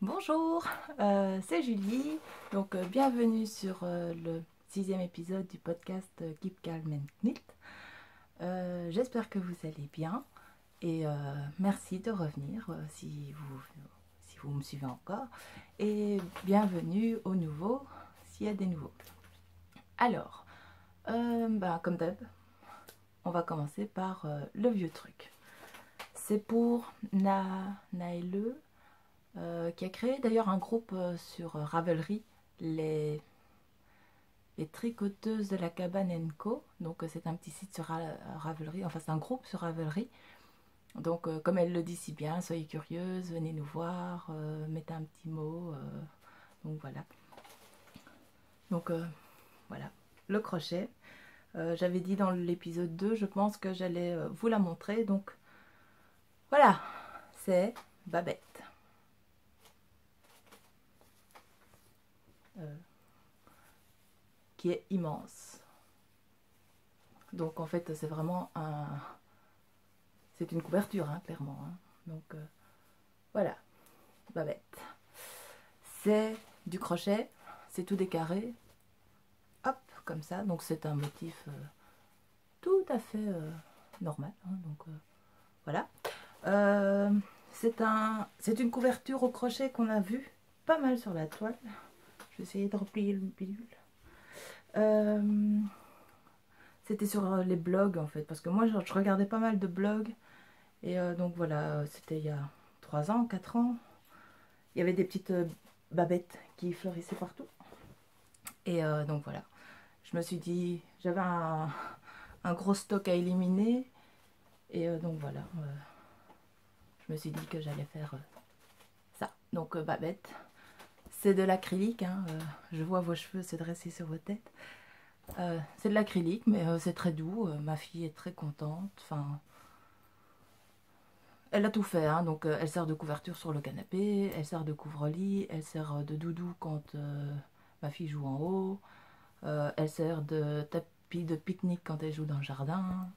Bonjour, c'est Julie, donc bienvenue sur le 6e épisode du podcast Keep Calm and Knit. J'espère que vous allez bien et merci de revenir si vous me suivez encore et bienvenue aux nouveaux s'il y a des nouveaux. Alors, comme d'hab, on va commencer par le vieux truc. C'est pour Naëlle. Qui a créé d'ailleurs un groupe sur Ravelry, les tricoteuses de la cabane Co. Donc c'est un petit site sur Ravelry, enfin c'est un groupe sur Ravelry. Donc comme elle le dit si bien, soyez curieuse, venez nous voir, mettez un petit mot. Donc voilà. Donc voilà, le crochet. J'avais dit dans l'épisode 2, je pense que j'allais vous la montrer. Donc voilà, c'est Babette. Qui est immense. Donc en fait c'est vraiment c'est une couverture hein, clairement. Hein. Donc voilà, Babette. C'est du crochet, c'est tout décarré. Hop, comme ça. Donc c'est un motif tout à fait normal. Hein, donc voilà. C'est une couverture au crochet qu'on a vu pas mal sur la toile. Je vais essayer de replier le bidule. C'était sur les blogs en fait, parce que moi je regardais pas mal de blogs, et donc voilà, c'était il y a 3 ans, 4 ans, il y avait des petites babettes qui fleurissaient partout, et donc voilà, je me suis dit, j'avais un gros stock à éliminer, et donc voilà, je me suis dit que j'allais faire ça, donc babette, c'est de l'acrylique, hein, je vois vos cheveux se dresser sur vos têtes. C'est de l'acrylique, mais c'est très doux. Ma fille est très contente. Enfin, elle a tout fait. Hein, donc, elle sert de couverture sur le canapé, elle sert de couvre-lit, elle sert de doudou quand ma fille joue en haut. Elle sert de tapis de pique-nique quand elle joue dans le jardin.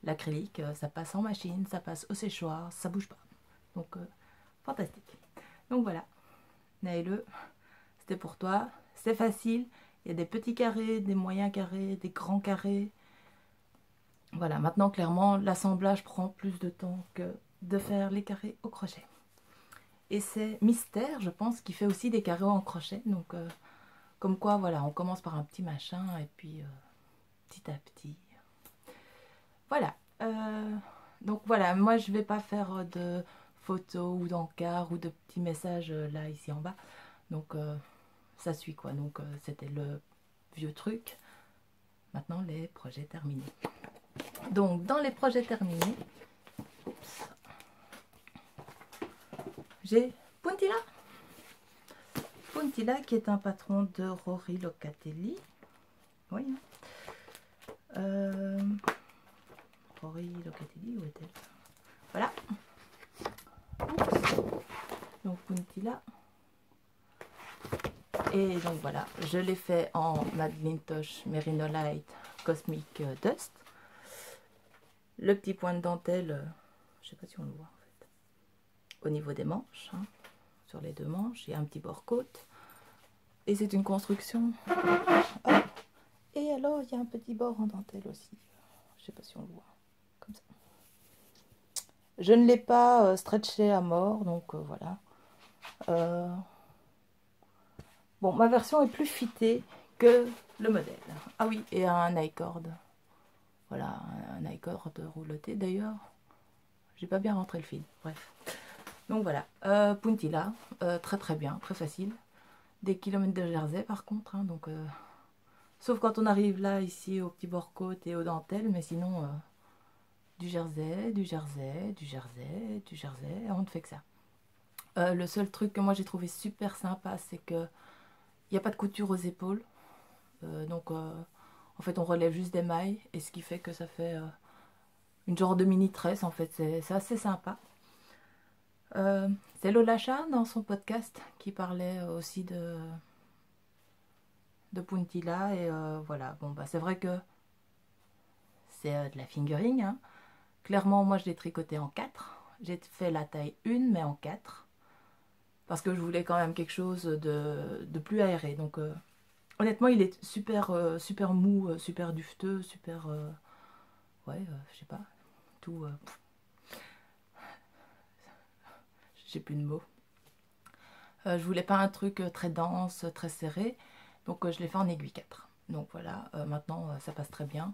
L'acrylique, ça passe en machine, ça passe au séchoir, ça bouge pas. Donc, fantastique. Donc voilà, Naëlle, c'était pour toi. C'est facile. Il y a des petits carrés, des moyens carrés, des grands carrés. Voilà, maintenant clairement, l'assemblage prend plus de temps que de faire les carrés au crochet. Et c'est Mystère, je pense, qui fait aussi des carrés en crochet. Donc, comme quoi, voilà, on commence par un petit machin et puis petit à petit. Voilà. Donc voilà, moi je vais pas faire de photos ou d'encarts ou de petits messages là, ici en bas. Donc ça suit quoi. Donc c'était le vieux truc. Maintenant les projets terminés. Donc dans les projets terminés, j'ai Puntilla. Puntilla qui est un patron de Rory Locatelli. Oui. Rory Locatelli, où est-elle? Voilà. Oups. Donc Puntilla. Et donc voilà, je l'ai fait en Macintosh Merino Light Cosmic Dust. Le petit point de dentelle, je sais pas si on le voit en fait, au niveau des manches, hein, sur les deux manches, il y a un petit bord côte. Et c'est une construction. Oh. Et alors il y a un petit bord en dentelle aussi. Je sais pas si on le voit, comme ça. Je ne l'ai pas stretché à mort, donc voilà. Bon, ma version est plus fitée que le modèle. Ah oui, et un i-cord. Voilà, un i-cord rouloté d'ailleurs. J'ai pas bien rentré le fil, bref. Donc voilà, Puntilla, très très bien, très facile. Des kilomètres de jersey par contre, hein, donc sauf quand on arrive là, ici, au petit bord côte et aux dentelles, mais sinon, du jersey, du jersey, du jersey, du jersey, on ne fait que ça. Le seul truc que moi j'ai trouvé super sympa, c'est que il n'y a pas de couture aux épaules. Donc en fait on relève juste des mailles, et ce qui fait que ça fait une genre de mini tresse en fait, c'est assez sympa. C'est Lola Chat dans son podcast qui parlait aussi de Puntilla, et voilà, bon bah c'est vrai que c'est de la fingering, hein. Clairement moi je l'ai tricoté en 4, j'ai fait la taille 1 mais en 4. parce que je voulais quand même quelque chose de plus aéré. Donc honnêtement, il est super, super mou, super dufteux, super... ouais, je sais pas, tout... j'ai plus de mots. Je voulais pas un truc très dense, très serré, donc je l'ai fait en aiguille 4. Donc voilà, maintenant ça passe très bien.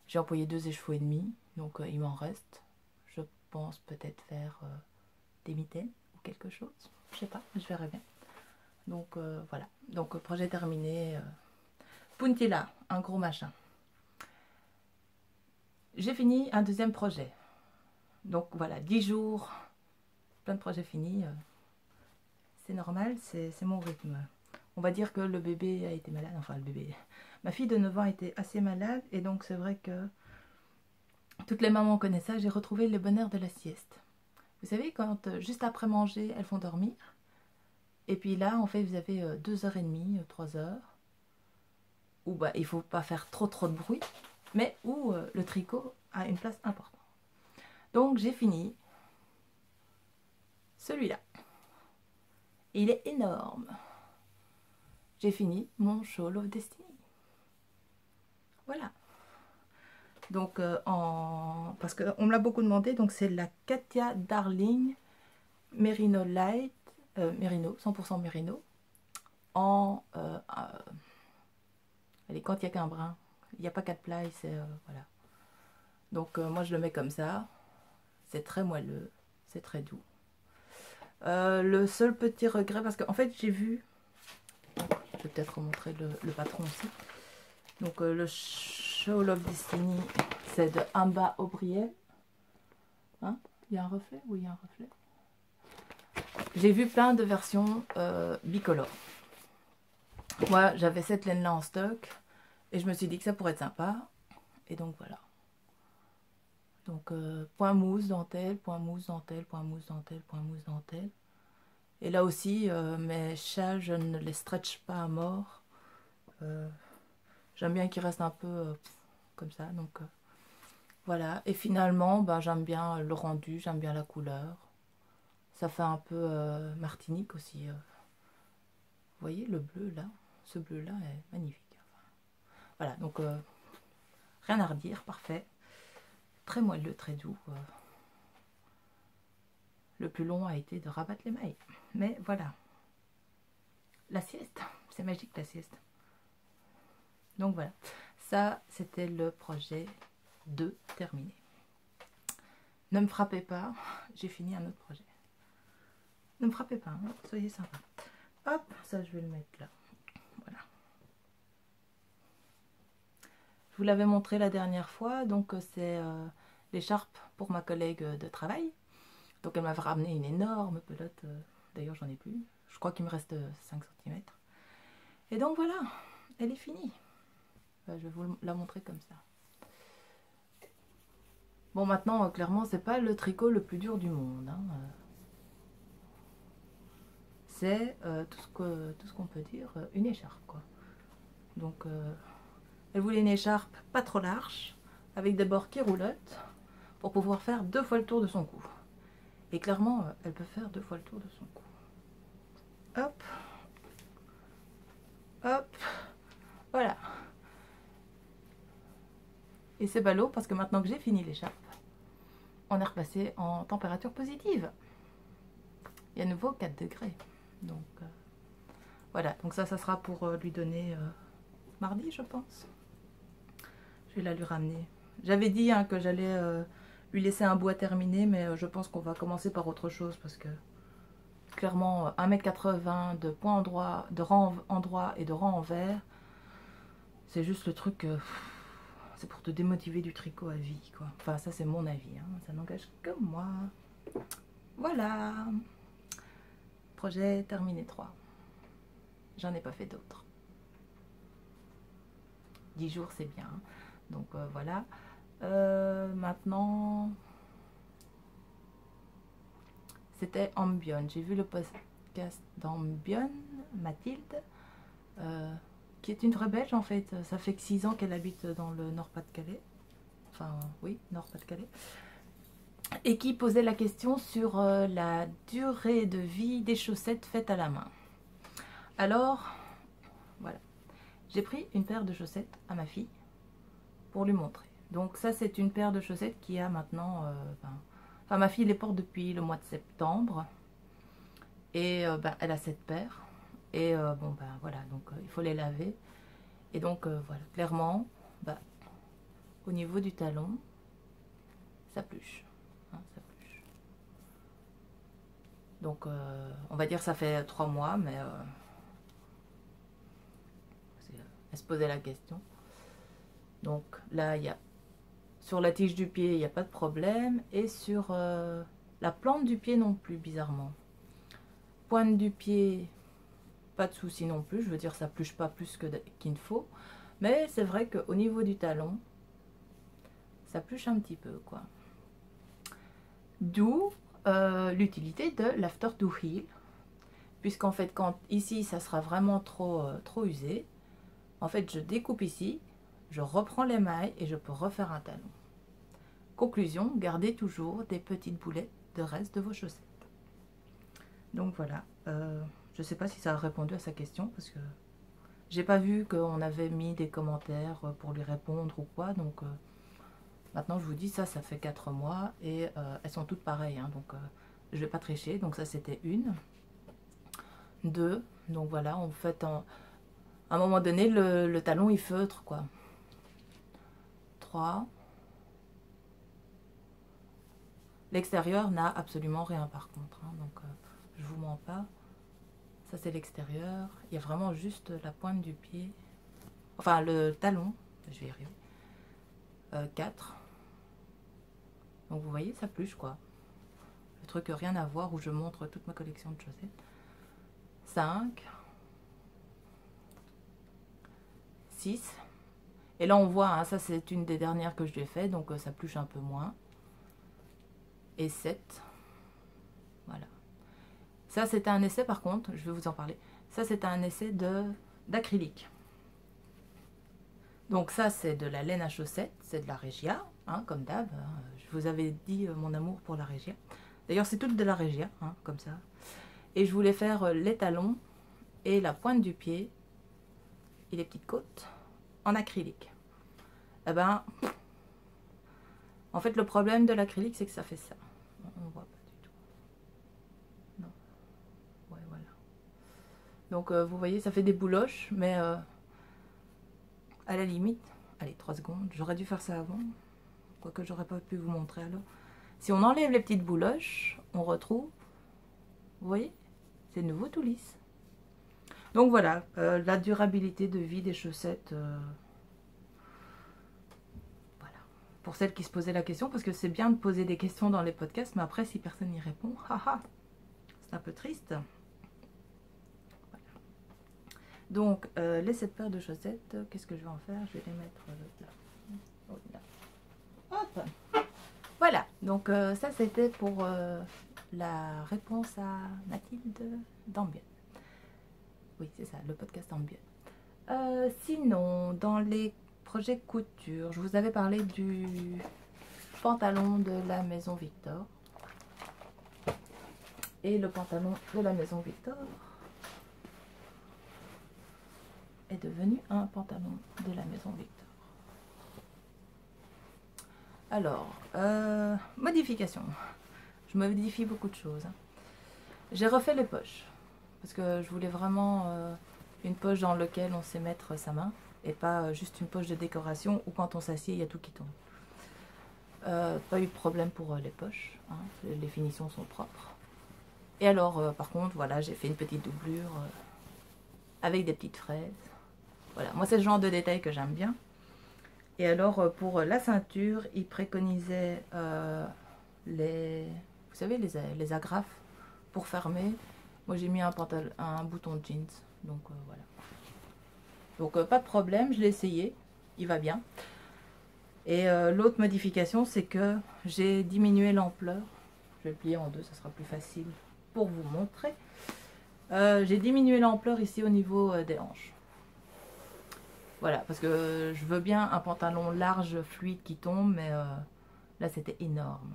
J'ai employé 2 écheveaux et demi, donc il m'en reste. Je pense peut-être faire des mitaines ou quelque chose. Je sais pas, je verrai bien. Donc voilà, donc projet terminé. Puntilla, un gros machin. J'ai fini un deuxième projet. Donc voilà, 10 jours, plein de projets finis. C'est normal, c'est mon rythme. On va dire que le bébé a été malade, enfin le bébé. Ma fille de 9 ans a été assez malade et donc c'est vrai que toutes les mamans connaissent ça. J'ai retrouvé le bonheur de la sieste. Vous savez, quand juste après manger, elles font dormir. Et puis là, en fait, vous avez 2h30, 3 heures, où bah, il ne faut pas faire trop de bruit, mais où le tricot a une place importante. Donc j'ai fini celui-là. Il est énorme. J'ai fini mon Shawl of Destiny. Voilà. Donc parce qu'on me l'a beaucoup demandé, donc c'est la Katia Darling Merino Light, Merino, 100% Merino, en allez, quand il n'y a qu'un brin, il n'y a pas 4 plis, c'est voilà. Donc moi je le mets comme ça, c'est très moelleux, c'est très doux. Le seul petit regret, parce qu'en fait j'ai vu, je vais peut-être remontrer le patron aussi. Donc le Shawl of Destiny, c'est de Amba O'Brien. Hein, il y a un reflet? Oui, il y a un reflet. J'ai vu plein de versions bicolores. Moi, j'avais cette laine-là en stock et je me suis dit que ça pourrait être sympa. Et donc voilà. Donc point mousse, dentelle, point mousse, dentelle, point mousse, dentelle, point mousse, dentelle. Et là aussi, mes chats, je ne les stretch pas à mort. J'aime bien qu'ils restent un peu comme ça. Donc voilà. Et finalement, ben, j'aime bien le rendu, j'aime bien la couleur. Ça fait un peu Martinique aussi. Vous voyez le bleu là? Ce bleu là est magnifique. Voilà, donc rien à redire, parfait. Très moelleux, très doux. Le plus long a été de rabattre les mailles. Mais voilà. La sieste, c'est magique la sieste. Donc voilà. Ça, c'était le projet 2 terminé. Ne me frappez pas, j'ai fini un autre projet. Ne me frappez pas, hein, soyez sympa. Hop, ça je vais le mettre là. Voilà. Je vous l'avais montré la dernière fois, donc c'est l'écharpe pour ma collègue de travail. Donc elle m'avait ramené une énorme pelote, d'ailleurs j'en ai plus. Je crois qu'il me reste 5 cm. Et donc voilà, elle est finie. Je vais vous la montrer comme ça. Bon, maintenant, clairement, c'est pas le tricot le plus dur du monde. Hein. C'est tout ce qu'on peut dire, une écharpe, quoi. Donc, elle voulait une écharpe pas trop large, avec des bords qui roulotent, pour pouvoir faire 2 fois le tour de son cou. Et clairement, elle peut faire 2 fois le tour de son cou. Hop. Hop. Voilà. Et c'est ballot parce que maintenant que j'ai fini l'écharpe, on est repassé en température positive. Il y a à nouveau 4 degrés. Donc voilà, donc ça sera pour lui donner mardi, je pense. Je vais la lui ramener. J'avais dit hein, que j'allais lui laisser un bois terminé, mais je pense qu'on va commencer par autre chose parce que clairement 1,80 m de point endroit, de rang endroit et de rang envers, c'est juste le truc, c'est pour te démotiver du tricot à vie, quoi. Enfin, ça c'est mon avis, hein, ça n'engage que moi. Voilà. Projet terminé 3. J'en ai pas fait d'autres. 10 jours c'est bien. Donc voilà. Maintenant, c'était Ambion. J'ai vu le podcast d'Ambion, Mathilde, qui est une vraie Belge en fait. Ça fait que 6 ans qu'elle habite dans le Nord-Pas-de-Calais. Enfin, oui, Nord-Pas-de-Calais. et qui posait la question sur la durée de vie des chaussettes faites à la main. Alors, voilà. J'ai pris une paire de chaussettes à ma fille pour lui montrer. Donc ça, c'est une paire de chaussettes qui a maintenant... enfin, ma fille les porte depuis le mois de septembre. Et elle a cette paire. Et bon, voilà, donc il faut les laver. Et donc, voilà, clairement, au niveau du talon, ça pluche. Hein, ça pluche. Donc, on va dire ça fait 3 mois, mais... elle se posait la question. Donc là, il y a... Sur la tige du pied, il n'y a pas de problème. Et sur la plante du pied non plus, bizarrement. Pointe du pied, pas de souci non plus. Je veux dire, ça pluche pas plus qu'il ne faut. Mais c'est vrai qu'au niveau du talon, ça pluche un petit peu, quoi. D'où l'utilité de l'after to heal. Puisqu'en fait, quand ici, ça sera vraiment trop usé, en fait, je découpe ici, je reprends l'émail et je peux refaire un talon. Conclusion, gardez toujours des petites boulettes de reste de vos chaussettes. Donc voilà, je ne sais pas si ça a répondu à sa question parce que j'ai pas vu qu'on avait mis des commentaires pour lui répondre ou quoi. Donc maintenant je vous dis ça fait 4 mois et elles sont toutes pareilles. Hein, donc je vais pas tricher. Donc ça c'était 1. 2. Donc voilà, en fait à un moment donné le talon il feutre quoi. 3. L'extérieur n'a absolument rien par contre. Hein, donc je vous mens pas. Ça c'est l'extérieur. Il y a vraiment juste la pointe du pied. Enfin le talon. Je vais y arriver. 4. Donc vous voyez ça pluche quoi. Le truc rien à voir où je montre toute ma collection de chaussettes. 5. 6. Et là on voit, hein, ça c'est une des dernières que je lui ai fait. Donc ça pluche un peu moins. Et 7. Voilà. Ça c'était un essai par contre, je vais vous en parler. Ça c'était un essai d'acrylique. Donc ça c'est de la laine à chaussettes, c'est de la Regia, hein, comme d'hab. Je vous avais dit mon amour pour la Regia. D'ailleurs c'est toute de la Regia, hein, comme ça. Et je voulais faire les talons et la pointe du pied et les petites côtes en acrylique. Eh ben, en fait le problème de l'acrylique c'est que ça fait ça. On voit pas du tout. Non. Ouais, voilà. Donc vous voyez ça fait des bouloches, mais à la limite, allez 3 secondes, j'aurais dû faire ça avant. Quoique j'aurais pas pu vous montrer alors. Si on enlève les petites bouloches, on retrouve, vous voyez, c'est de nouveau tout lisse. Donc voilà, la durabilité de vie des chaussettes, voilà. Pour celles qui se posaient la question, parce que c'est bien de poser des questions dans les podcasts, mais après si personne n'y répond, haha, c'est un peu triste. Voilà. Donc les 7 paires de chaussettes, qu'est-ce que je vais en faire? Je vais les mettre là. Oh, là. Hop. Voilà, donc ça c'était pour la réponse à Mathilde d'Ambien. Oui, c'est ça, le podcast Ambien. Sinon, dans les projets couture, je vous avais parlé du pantalon de la Maison Victor. Et le pantalon de la Maison Victor est devenu un pantalon de la Maison Victor. Alors, modification. Je modifie beaucoup de choses. J'ai refait les poches. Parce que je voulais vraiment une poche dans laquelle on sait mettre sa main. Et pas juste une poche de décoration où quand on s'assied, il y a tout qui tombe. Pas eu de problème pour les poches. Hein, les finitions sont propres. Et alors, par contre, voilà, j'ai fait une petite doublure avec des petites fraises. Voilà, moi c'est le genre de détail que j'aime bien. Et alors pour la ceinture, il préconisait vous savez, les agrafes pour fermer. Moi j'ai mis un bouton de jeans, donc voilà. Donc pas de problème, je l'ai essayé, il va bien. Et l'autre modification, c'est que j'ai diminué l'ampleur. Je vais le plier en deux, ça sera plus facile pour vous montrer. J'ai diminué l'ampleur ici au niveau des hanches. Voilà, parce que je veux bien un pantalon large, fluide qui tombe, mais là c'était énorme.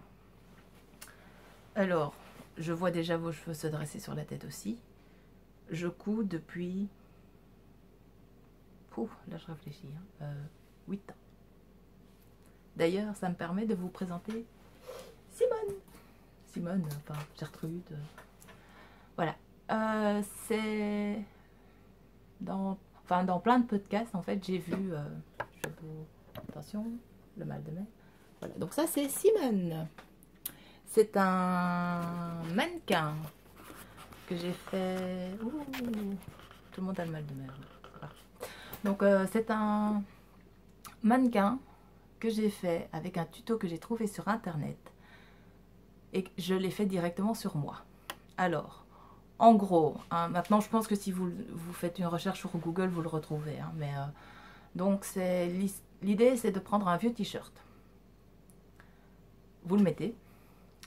Alors, je vois déjà vos cheveux se dresser sur la tête aussi. Je couds depuis... Ouh, là je réfléchis, 8 ans. D'ailleurs, ça me permet de vous présenter Simone. Simone, enfin Gertrude. Voilà. C'est dans plein de podcasts, en fait, j'ai vu... Attention, le mal de mer. Voilà, donc ça c'est Simone. C'est un mannequin que j'ai fait... Ouh, tout le monde a le mal de mer. Voilà. Donc c'est un mannequin que j'ai fait avec un tuto que j'ai trouvé sur internet et je l'ai fait directement sur moi. Alors, en gros, hein, maintenant je pense que si vous faites une recherche sur Google, vous le retrouvez. Hein, mais donc l'idée c'est de prendre un vieux t-shirt. Vous le mettez,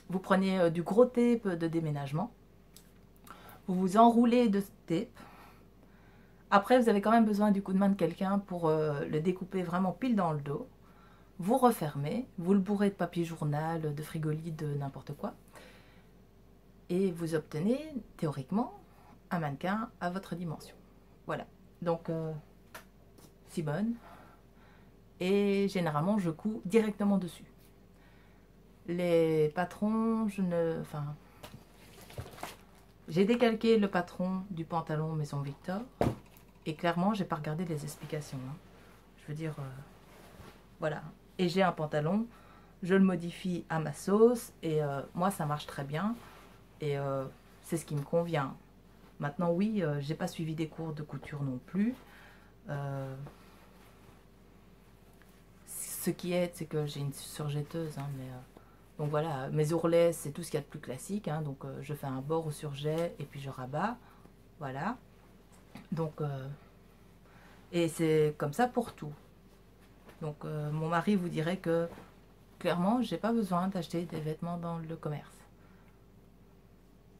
vous prenez du gros tape de déménagement, vous vous enroulez de ce tape. Après, vous avez quand même besoin du coup de main de quelqu'un pour le découper vraiment pile dans le dos. Vous refermez, vous le bourrez de papier journal, de frigolite, de n'importe quoi. Et vous obtenez, théoriquement, un mannequin à votre dimension. Voilà. Donc, Simone. Et généralement, je couds directement dessus. Les patrons, j'ai décalqué le patron du pantalon Maison Victor. Et clairement, j'ai pas regardé les explications. Hein. Je veux dire, voilà. Et j'ai un pantalon, je le modifie à ma sauce. Et moi, ça marche très bien. Et c'est ce qui me convient. Maintenant, oui, j'ai pas suivi des cours de couture non plus. Ce qui est, c'est que j'ai une surjetteuse. Hein, mais, donc voilà, mes ourlets, c'est tout ce qu'il y a de plus classique. Hein, donc je fais un bord au surjet et puis je rabats. Voilà. Donc, et c'est comme ça pour tout. Donc mon mari vous dirait que clairement, j'ai pas besoin d'acheter des vêtements dans le commerce.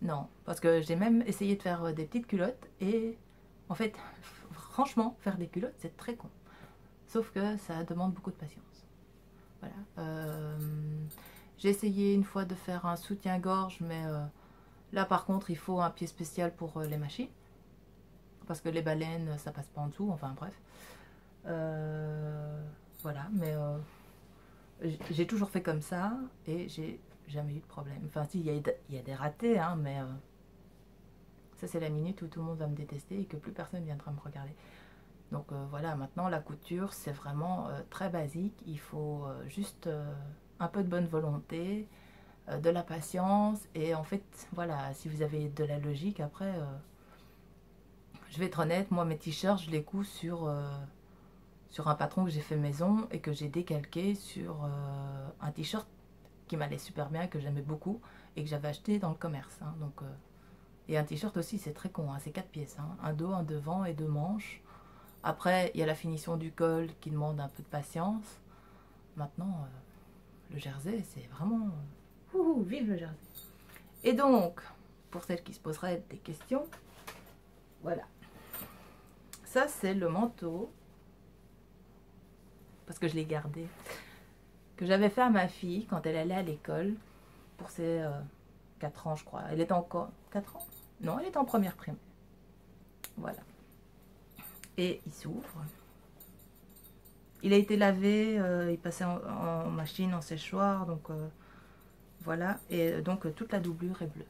Non, parce que j'ai même essayé de faire des petites culottes et en fait, franchement, faire des culottes, c'est très con. Sauf que ça demande beaucoup de patience. Voilà. J'ai essayé une fois de faire un soutien-gorge, mais là par contre, il faut un pied spécial pour les machines. Parce que les baleines, ça passe pas en dessous, enfin bref. Voilà, mais j'ai toujours fait comme ça et j'ai jamais eu de problème. Enfin, si, il y a des ratés, hein, mais ça, c'est la minute où tout le monde va me détester et que plus personne viendra me regarder. Donc voilà, maintenant, la couture, c'est vraiment très basique. Il faut juste un peu de bonne volonté, de la patience. Et en fait, voilà, si vous avez de la logique, après, je vais être honnête, moi, mes t-shirts, je les couds sur un patron que j'ai fait maison et que j'ai décalqué sur un t-shirt qui m'allait super bien, que j'aimais beaucoup et que j'avais acheté dans le commerce. Hein, donc, et un t-shirt aussi, c'est très con, hein, c'est 4 pièces. Hein, un dos, un devant et 2 manches. Après, il y a la finition du col qui demande un peu de patience. Maintenant, le jersey, c'est vraiment... vive le jersey. Et donc, pour celles qui se poseraient des questions, voilà. Ça, c'est le manteau, parce que je l'ai gardé, que j'avais fait à ma fille quand elle allait à l'école pour ses 4 ans, je crois. Elle était encore... 4 ans? Non, elle était en première primaire. Voilà. Et il s'ouvre. Il a été lavé, il passait en machine, en séchoir, donc voilà. Et donc toute la doublure est bleue.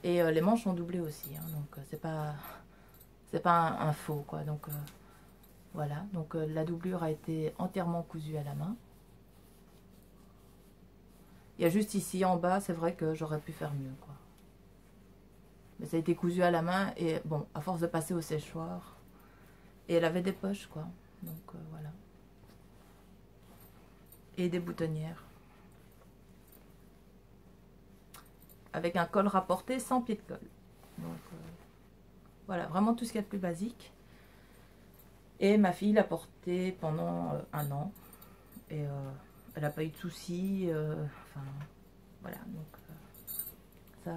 Et les manches sont doublées aussi, hein, donc c'est pas un faux, quoi. Donc voilà, donc la doublure a été entièrement cousue à la main. Il y a juste ici en bas, c'est vrai que j'aurais pu faire mieux, quoi. Mais ça a été cousu à la main et bon, à force de passer au séchoir. Et elle avait des poches, quoi. Donc voilà. Et des boutonnières. Avec un col rapporté sans pied de colle. Donc voilà, vraiment tout ce qu'il y a de plus basique. Et ma fille l'a porté pendant 1 an. Et elle n'a pas eu de soucis. Enfin, voilà. Donc ça...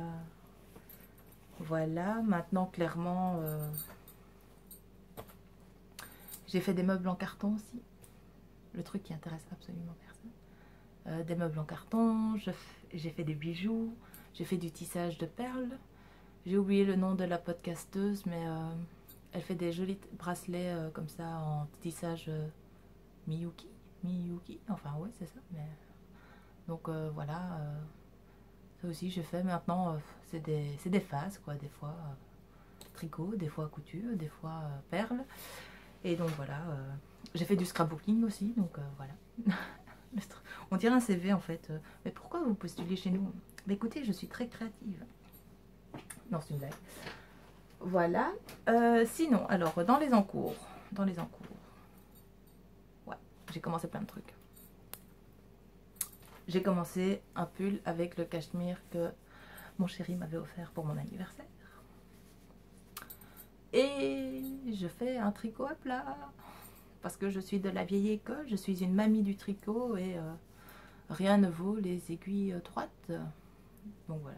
Voilà, maintenant clairement, j'ai fait des meubles en carton aussi. Le truc qui intéresse absolument personne. des meubles en carton, j'ai fait des bijoux, j'ai fait du tissage de perles. J'ai oublié le nom de la podcasteuse, mais elle fait des jolis bracelets comme ça en tissage Miyuki, enfin ouais c'est ça. Mais... Donc voilà, ça aussi j'ai fait. Maintenant c'est des phases quoi, des fois tricot, des fois couture, des fois perles. Et donc voilà, j'ai fait du scrapbooking aussi, donc voilà. On dirait un CV en fait. Mais pourquoi vous postulez chez nous? Mais écoutez, je suis très créative. Non, c'est une blague. Voilà. Sinon, alors, dans les encours. Ouais, j'ai commencé plein de trucs. J'ai commencé un pull avec le cachemire que mon chéri m'avait offert pour mon anniversaire. Et je fais un tricot à plat. Parce que je suis de la vieille école, je suis une mamie du tricot et rien ne vaut les aiguilles droites. Donc voilà.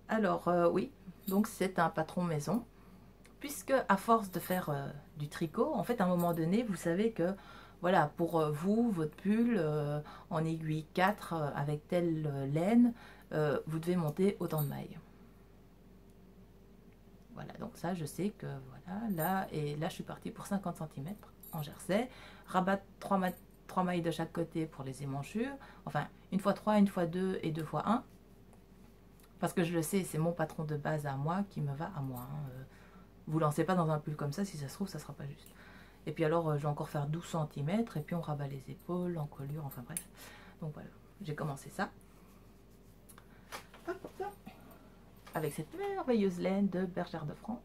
Alors oui, donc c'est un patron maison. Puisque à force de faire du tricot, en fait à un moment donné, vous savez que voilà, pour vous, votre pull en aiguille 4 avec telle laine, vous devez monter autant de mailles. Voilà, donc ça je sais que voilà, là je suis partie pour 50 cm en jersey, rabattre 3 mailles de chaque côté pour les émanchures, enfin une fois 3, une fois 2 et 2 fois 1, parce que je le sais, c'est mon patron de base à moi qui me va à moi. Vous lancez pas dans un pull comme ça, si ça se trouve ça sera pas juste. Et puis alors je vais encore faire 12 cm et puis on rabat les épaules, l'encolure, enfin bref. Donc voilà, j'ai commencé ça. Hop, hop. Avec cette merveilleuse laine de Bergère de France,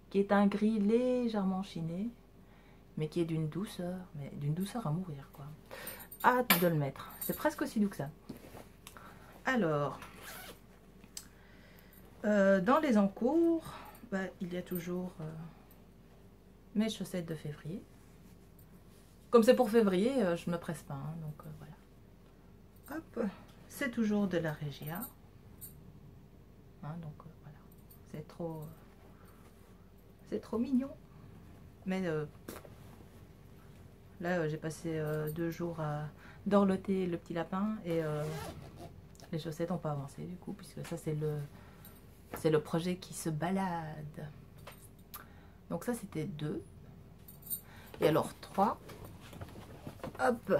qui est un gris légèrement chiné, mais qui est d'une douceur, à mourir quoi. Hâte de le mettre, c'est presque aussi doux que ça. Alors, dans les encours, bah, il y a toujours mes chaussettes de février. Comme c'est pour février, je ne me presse pas, hein, donc voilà. Hop, c'est toujours de la Regia. Hein, donc voilà, c'est trop mignon. Mais là, j'ai passé 2 jours à dorloter le petit lapin et les chaussettes n'ont pas avancé du coup, puisque ça c'est le projet qui se balade. Donc ça c'était 2. Et alors 3. Hop,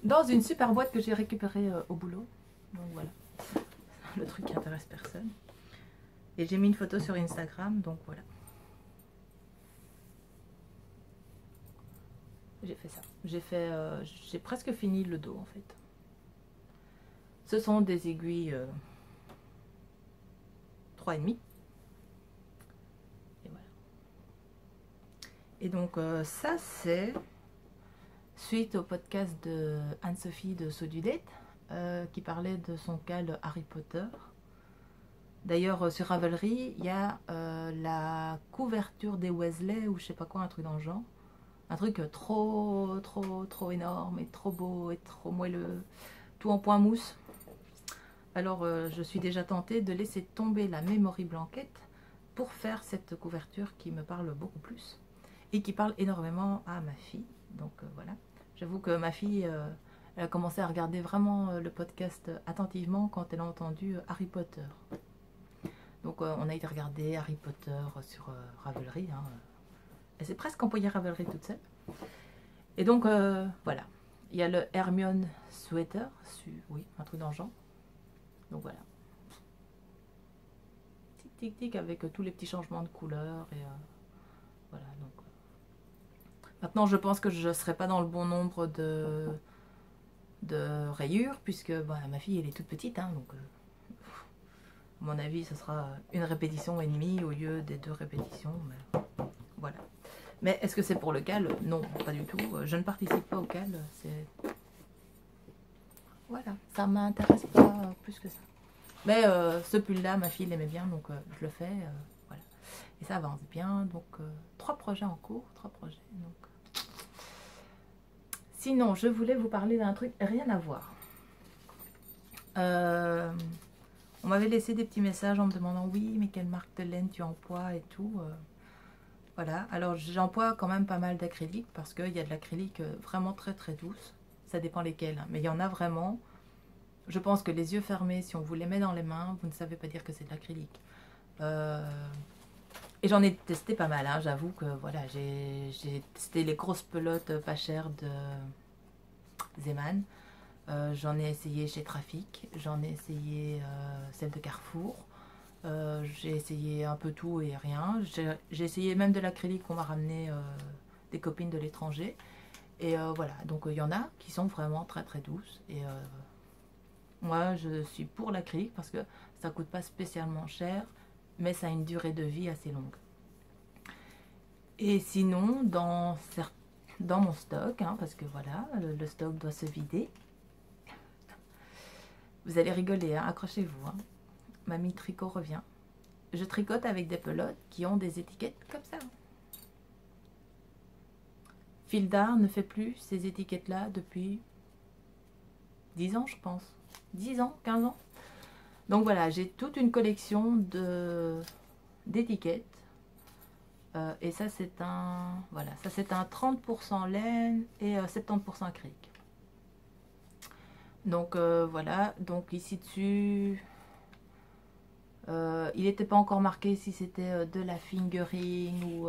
dans une super boîte que j'ai récupérée au boulot. Donc voilà, le truc qui intéresse personne. Et j'ai mis une photo sur Instagram, donc voilà. J'ai fait ça. J'ai presque fini le dos en fait. Ce sont des aiguilles 3,5. Et voilà. Et donc ça c'est suite au podcast de Anne-Sophie de Saut du Date qui parlait de son cas le Harry Potter. D'ailleurs sur Ravelry il y a la couverture des Weasley ou je sais pas quoi, un truc dans le genre. Un truc trop énorme et trop beau et trop moelleux, tout en point mousse. Alors je suis déjà tentée de laisser tomber la Memory Blanket pour faire cette couverture qui me parle beaucoup plus et qui parle énormément à ma fille. Donc voilà, j'avoue que ma fille elle a commencé à regarder vraiment le podcast attentivement quand elle a entendu Harry Potter. Donc on a été regarder Harry Potter sur Ravelry. Hein. Elle s'est presque employée Ravelry toute seule. Et donc voilà, il y a le Hermione Sweater, oui, un truc dans le genre. Donc voilà. Tic tic tic avec tous les petits changements de couleur et voilà. Donc maintenant je pense que je ne serai pas dans le bon nombre de rayures puisque bah, ma fille elle est toute petite, hein, donc à mon avis ce sera une répétition et demie au lieu des 2 répétitions. Mais voilà. Mais est-ce que c'est pour le cal? Non, pas du tout. Je ne participe pas au cal. Voilà, ça m'intéresse pas plus que ça. Mais ce pull-là, ma fille l'aimait bien, donc je le fais. Voilà. Et ça avance bien. Donc 3 projets en cours, 3 projets. Donc. Sinon, je voulais vous parler d'un truc rien à voir. On m'avait laissé des petits messages en me demandant oui, mais quelle marque de laine tu emploies et tout. Voilà, alors j'emploie quand même pas mal d'acrylique parce qu'il y a de l'acrylique vraiment très douce. ça dépend lesquels, hein. Mais il y en a vraiment, je pense que les yeux fermés, si on vous les met dans les mains, vous ne savez pas dire que c'est de l'acrylique. Et j'en ai testé pas mal, hein. J'avoue que voilà, j'ai testé les grosses pelotes pas chères de Zeman. J'en ai essayé chez Trafic, j'en ai essayé celle de Carrefour. J'ai essayé un peu tout et rien. J'ai essayé même de l'acrylique qu'on m'a ramené des copines de l'étranger. Et voilà, donc il y en a qui sont vraiment très très douces. Et moi je suis pour l'acrylique parce que ça coûte pas spécialement cher, mais ça a une durée de vie assez longue. Et sinon, dans mon stock, hein, parce que voilà, le stock doit se vider. Vous allez rigoler, hein, accrochez-vous. Hein. Mamie Tricot revient. Je tricote avec des pelotes qui ont des étiquettes comme ça. Fil d'art ne fait plus ces étiquettes-là depuis 10 ans, je pense. 10 ans, 15 ans. Donc voilà, j'ai toute une collection d'étiquettes. Et ça, c'est un, voilà, ça c'est un 30% laine et 70% acrylique. Donc voilà, donc ici dessus, il n'était pas encore marqué si c'était de la fingering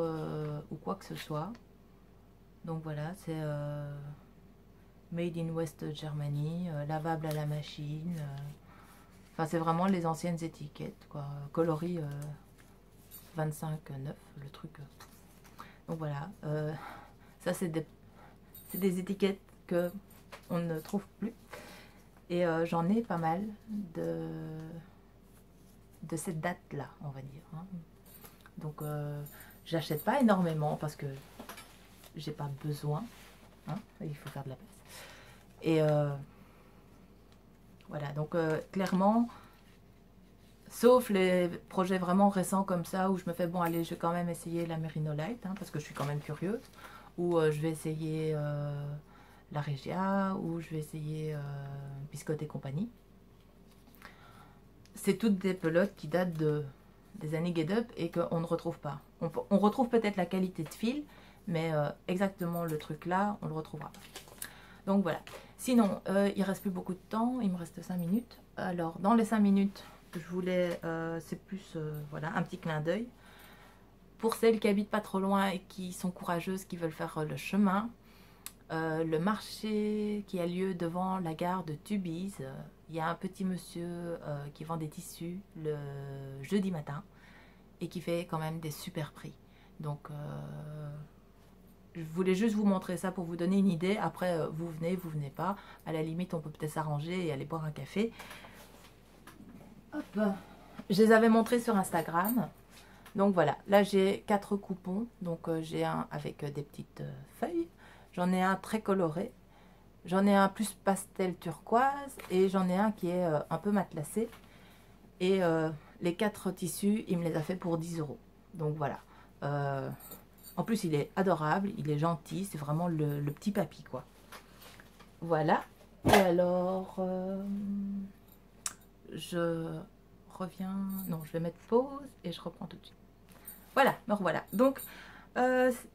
ou quoi que ce soit. Donc voilà, c'est Made in West Germany, lavable à la machine. Enfin, c'est vraiment les anciennes étiquettes, quoi. Coloris 25,9, le truc. Donc voilà, ça c'est des étiquettes que on ne trouve plus. Et j'en ai pas mal de cette date-là, on va dire. Hein. Donc, j'achète pas énormément parce que j'ai pas besoin. Hein, il faut faire de la place. Et voilà, donc clairement, sauf les projets vraiment récents comme ça, où je me fais, bon, allez, je vais quand même essayer la Merino Light, hein, parce que je suis quand même curieuse, ou je vais essayer la Regia, ou je vais essayer Biscotte et compagnie. C'est toutes des pelotes qui datent des années Get Up et qu'on ne retrouve pas. On retrouve peut-être la qualité de fil, mais exactement le truc là, on ne le retrouvera pas. Donc voilà. Sinon, il ne reste plus beaucoup de temps, il me reste 5 minutes. Alors, dans les 5 minutes, je voulais, c'est plus voilà, un petit clin d'œil. Pour celles qui habitent pas trop loin et qui sont courageuses, qui veulent faire le chemin, le marché qui a lieu devant la gare de Tubize, il y a un petit monsieur qui vend des tissus le jeudi matin et qui fait quand même des super prix. Donc je voulais juste vous montrer ça pour vous donner une idée. Après vous venez pas. À la limite on peut peut-être s'arranger et aller boire un café. Hop. Je les avais montrés sur Instagram. Donc voilà, là j'ai 4 coupons. Donc j'ai un avec des petites feuilles. J'en ai un très coloré. J'en ai un plus pastel turquoise. Et j'en ai un qui est un peu matelassé. Et les 4 tissus, il me les a fait pour 10 €. Donc voilà. En plus, il est adorable. Il est gentil. C'est vraiment le petit papy, quoi. Voilà. Et alors, je reviens. Non, je vais mettre pause et je reprends tout de suite. Voilà, me revoilà. Donc,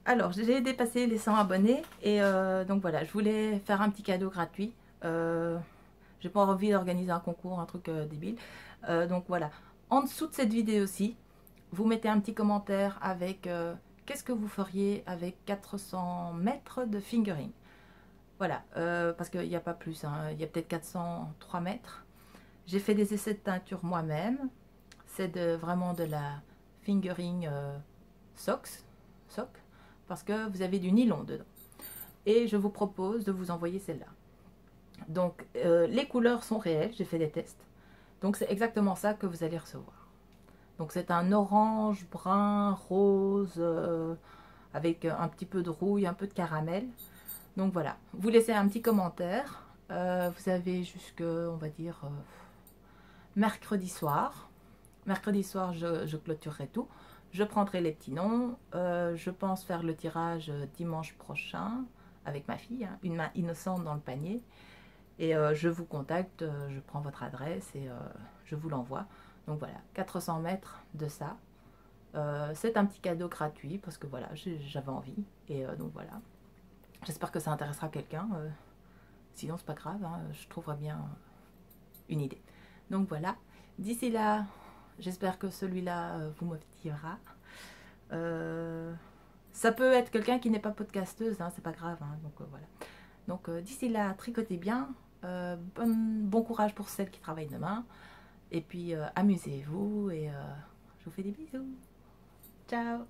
alors, j'ai dépassé les 100 abonnés. Et donc voilà, je voulais faire un petit cadeau gratuit. J'ai pas envie d'organiser un concours, un truc débile. Donc voilà, en dessous de cette vidéo-ci, vous mettez un petit commentaire avec qu'est-ce que vous feriez avec 400 mètres de fingering. Voilà, parce qu'il n'y a pas plus, hein, il y a peut-être 403 mètres. J'ai fait des essais de teinture moi-même. C'est vraiment de la fingering sock, parce que vous avez du nylon dedans. Et je vous propose de vous envoyer celle-là. Donc, les couleurs sont réelles, j'ai fait des tests. Donc, c'est exactement ça que vous allez recevoir. Donc, c'est un orange, brun, rose, avec un petit peu de rouille, un peu de caramel. Donc, voilà. Vous laissez un petit commentaire. Vous avez jusque, on va dire, mercredi soir. Mercredi soir, je clôturerai tout. Je prendrai les petits noms. Je pense faire le tirage dimanche prochain avec ma fille, hein, une main innocente dans le panier. Et je vous contacte, je prends votre adresse et je vous l'envoie. Donc voilà, 400 mètres de ça. C'est un petit cadeau gratuit parce que voilà, j'avais envie. Et donc voilà. J'espère que ça intéressera quelqu'un. Sinon c'est pas grave, hein, je trouverai bien une idée. Donc voilà, d'ici là, j'espère que celui-là vous motivera. Ça peut être quelqu'un qui n'est pas podcasteuse, hein, c'est pas grave, hein, donc voilà. Donc d'ici là, tricotez bien, bon courage pour celles qui travaillent demain, et puis amusez-vous, et je vous fais des bisous. Ciao.